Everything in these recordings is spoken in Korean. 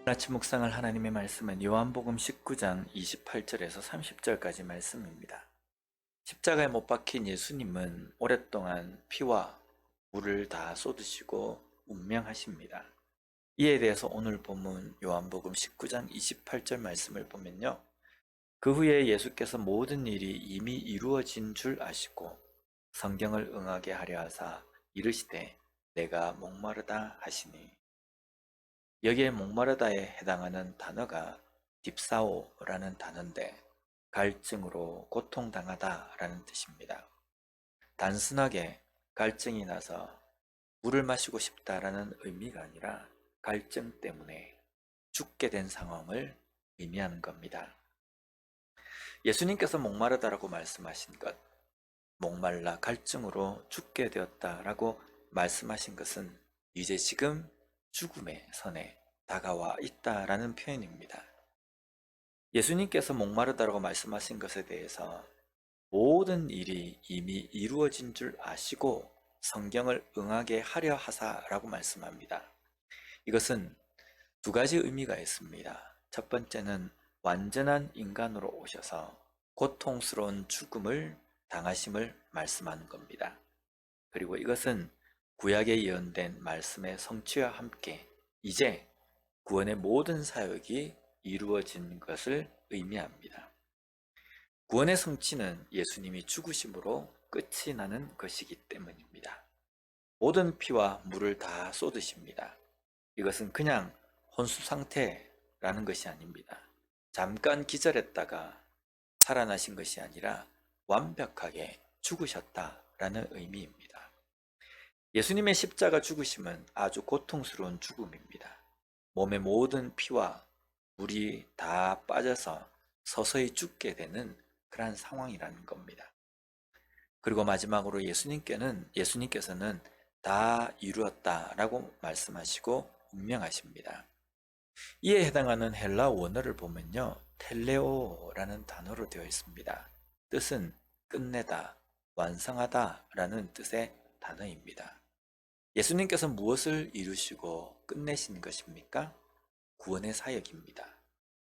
아침 묵상할 하나님의 말씀은 요한복음 19장 28절에서 30절까지 말씀입니다. 십자가에 못 박힌 예수님은 오랫동안 피와 물을 다 쏟으시고 운명하십니다. 이에 대해서 오늘 본문 요한복음 19장 28절 말씀을 보면요. 그 후에 예수께서 모든 일이 이미 이루어진 줄 아시고 성경을 응하게 하려 하사 이르시되 내가 목마르다 하시니, 여기에 목마르다에 해당하는 단어가 딥사오라는 단어인데 갈증으로 고통당하다라는 뜻입니다. 단순하게 갈증이 나서 물을 마시고 싶다라는 의미가 아니라 갈증 때문에 죽게 된 상황을 의미하는 겁니다. 예수님께서 목마르다라고 말씀하신 것, 목말라 갈증으로 죽게 되었다라고 말씀하신 것은 이제 지금 죽음의 선에 다가와 있다라는 표현입니다. 예수님께서 목마르다라고 말씀하신 것에 대해서 모든 일이 이미 이루어진 줄 아시고 성경을 응하게 하려 하사라고 말씀합니다. 이것은 두 가지 의미가 있습니다. 첫 번째는 완전한 인간으로 오셔서 고통스러운 죽음을 당하심을 말씀하는 겁니다. 그리고 이것은 구약에 예언된 말씀의 성취와 함께 이제 구원의 모든 사역이 이루어진 것을 의미합니다. 구원의 성취는 예수님이 죽으심으로 끝이 나는 것이기 때문입니다. 모든 피와 물을 다 쏟으십니다. 이것은 그냥 혼수 상태라는 것이 아닙니다. 잠깐 기절했다가 살아나신 것이 아니라 완벽하게 죽으셨다라는 의미입니다. 예수님의 십자가 죽으심은 아주 고통스러운 죽음입니다. 몸의 모든 피와 물이 다 빠져서 서서히 죽게 되는 그러한 상황이라는 겁니다. 그리고 마지막으로 예수님께서는 다 이루었다라고 말씀하시고 운명하십니다. 이에 해당하는 헬라 원어를 보면요, 텔레오라는 단어로 되어 있습니다. 뜻은 끝내다, 완성하다라는 뜻의 단어입니다. 예수님께서 무엇을 이루시고 끝내신 것입니까? 구원의 사역입니다.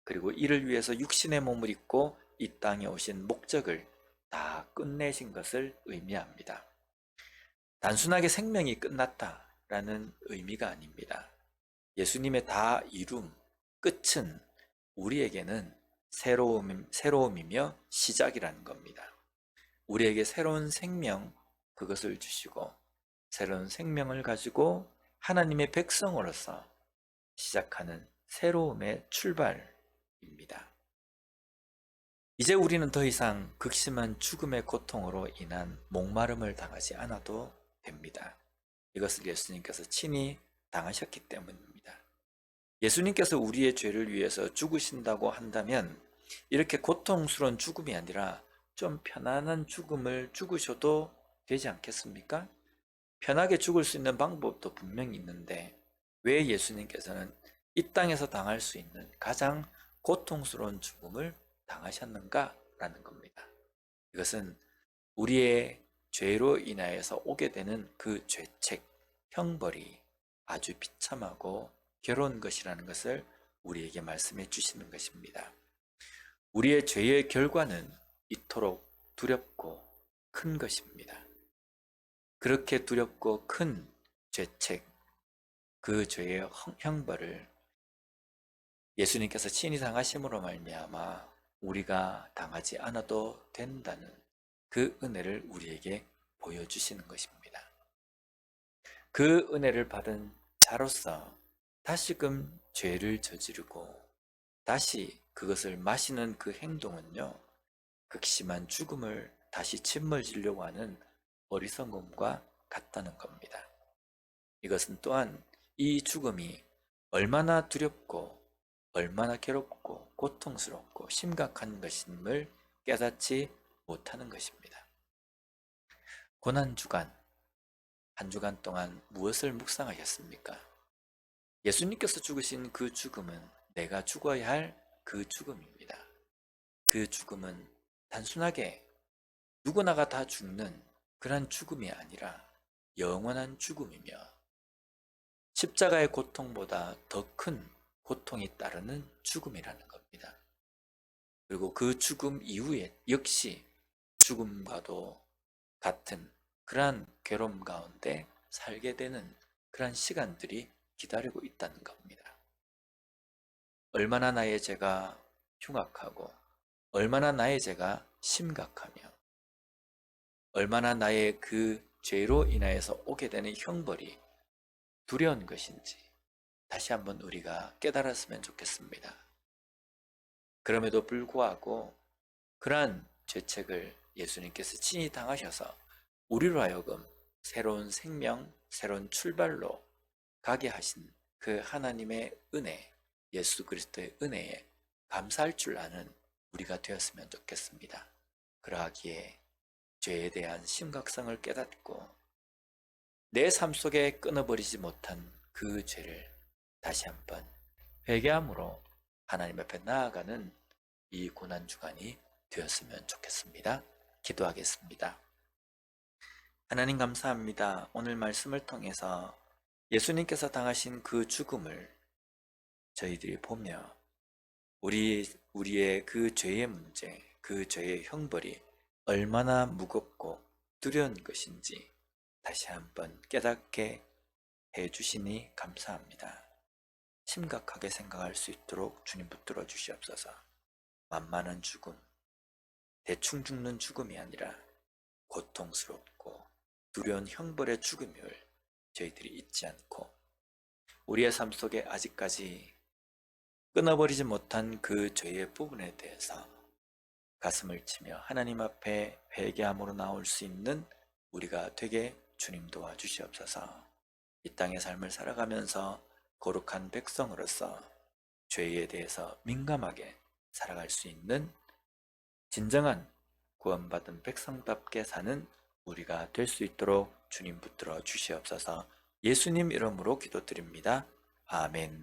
그리고 이를 위해서 육신의 몸을 입고 이 땅에 오신 목적을 다 끝내신 것을 의미합니다. 단순하게 생명이 끝났다라는 의미가 아닙니다. 예수님의 다 이룸, 끝은 우리에게는 새로움이며 시작이라는 겁니다. 우리에게 새로운 생명, 그것을 주시고 새로운 생명을 가지고 하나님의 백성으로서 시작하는 새로움의 출발입니다. 이제 우리는 더 이상 극심한 죽음의 고통으로 인한 목마름을 당하지 않아도 됩니다. 이것을 예수님께서 친히 당하셨기 때문입니다. 예수님께서 우리의 죄를 위해서 죽으신다고 한다면 이렇게 고통스러운 죽음이 아니라 좀 편안한 죽음을 죽으셔도 되지 않겠습니까? 편하게 죽을 수 있는 방법도 분명히 있는데 왜 예수님께서는 이 땅에서 당할 수 있는 가장 고통스러운 죽음을 당하셨는가라는 겁니다. 이것은 우리의 죄로 인하여서 오게 되는 그 죄책, 형벌이 아주 비참하고 괴로운 것이라는 것을 우리에게 말씀해 주시는 것입니다. 우리의 죄의 결과는 이토록 두렵고 큰 것입니다. 그렇게 두렵고 큰 죄책, 그 죄의 형벌을 예수님께서 친히 당하심으로 말미암아 우리가 당하지 않아도 된다는 그 은혜를 우리에게 보여주시는 것입니다. 그 은혜를 받은 자로서 다시금 죄를 저지르고 다시 그것을 마시는 그 행동은요, 극심한 죽음을 다시 짊어지려고 하는 어리석음과 같다는 겁니다. 이것은 또한 이 죽음이 얼마나 두렵고 얼마나 괴롭고 고통스럽고 심각한 것임을 깨닫지 못하는 것입니다. 고난주간, 한 주간 동안 무엇을 묵상하셨습니까? 예수님께서 죽으신 그 죽음은 내가 죽어야 할 그 죽음입니다. 그 죽음은 단순하게 누구나가 다 죽는 그런 죽음이 아니라 영원한 죽음이며 십자가의 고통보다 더 큰 고통이 따르는 죽음이라는 겁니다. 그리고 그 죽음 이후에 역시 죽음과도 같은 그러한 괴로움 가운데 살게 되는 그러한 시간들이 기다리고 있다는 겁니다. 얼마나 나의 죄가 흉악하고 얼마나 나의 죄가 심각하며 얼마나 나의 그 죄로 인하여서 오게 되는 형벌이 두려운 것인지 다시 한번 우리가 깨달았으면 좋겠습니다. 그럼에도 불구하고 그러한 죄책을 예수님께서 친히 당하셔서 우리로 하여금 새로운 생명, 새로운 출발로 가게 하신 그 하나님의 은혜, 예수 그리스도의 은혜에 감사할 줄 아는 우리가 되었으면 좋겠습니다. 그러하기에 죄에 대한 심각성을 깨닫고 내 삶 속에 끊어버리지 못한 그 죄를 다시 한번 회개함으로 하나님 앞에 나아가는 이 고난주간이 되었으면 좋겠습니다. 기도하겠습니다. 하나님 감사합니다. 오늘 말씀을 통해서 예수님께서 당하신 그 죽음을 저희들이 보며 우리의 그 죄의 문제, 그 죄의 형벌이 얼마나 무겁고 두려운 것인지 다시 한번 깨닫게 해주시니 감사합니다. 심각하게 생각할 수 있도록 주님 붙들어 주시옵소서. 만만한 죽음, 대충 죽는 죽음이 아니라 고통스럽고 두려운 형벌의 죽음을 저희들이 잊지 않고 우리의 삶 속에 아직까지 끊어버리지 못한 그 죄의 부분에 대해서 가슴을 치며 하나님 앞에 회개함으로 나올 수 있는 우리가 되게 주님 도와주시옵소서. 이 땅의 삶을 살아가면서 거룩한 백성으로서 죄에 대해서 민감하게 살아갈 수 있는 진정한 구원받은 백성답게 사는 우리가 될 수 있도록 주님 붙들어 주시옵소서. 예수님 이름으로 기도드립니다. 아멘.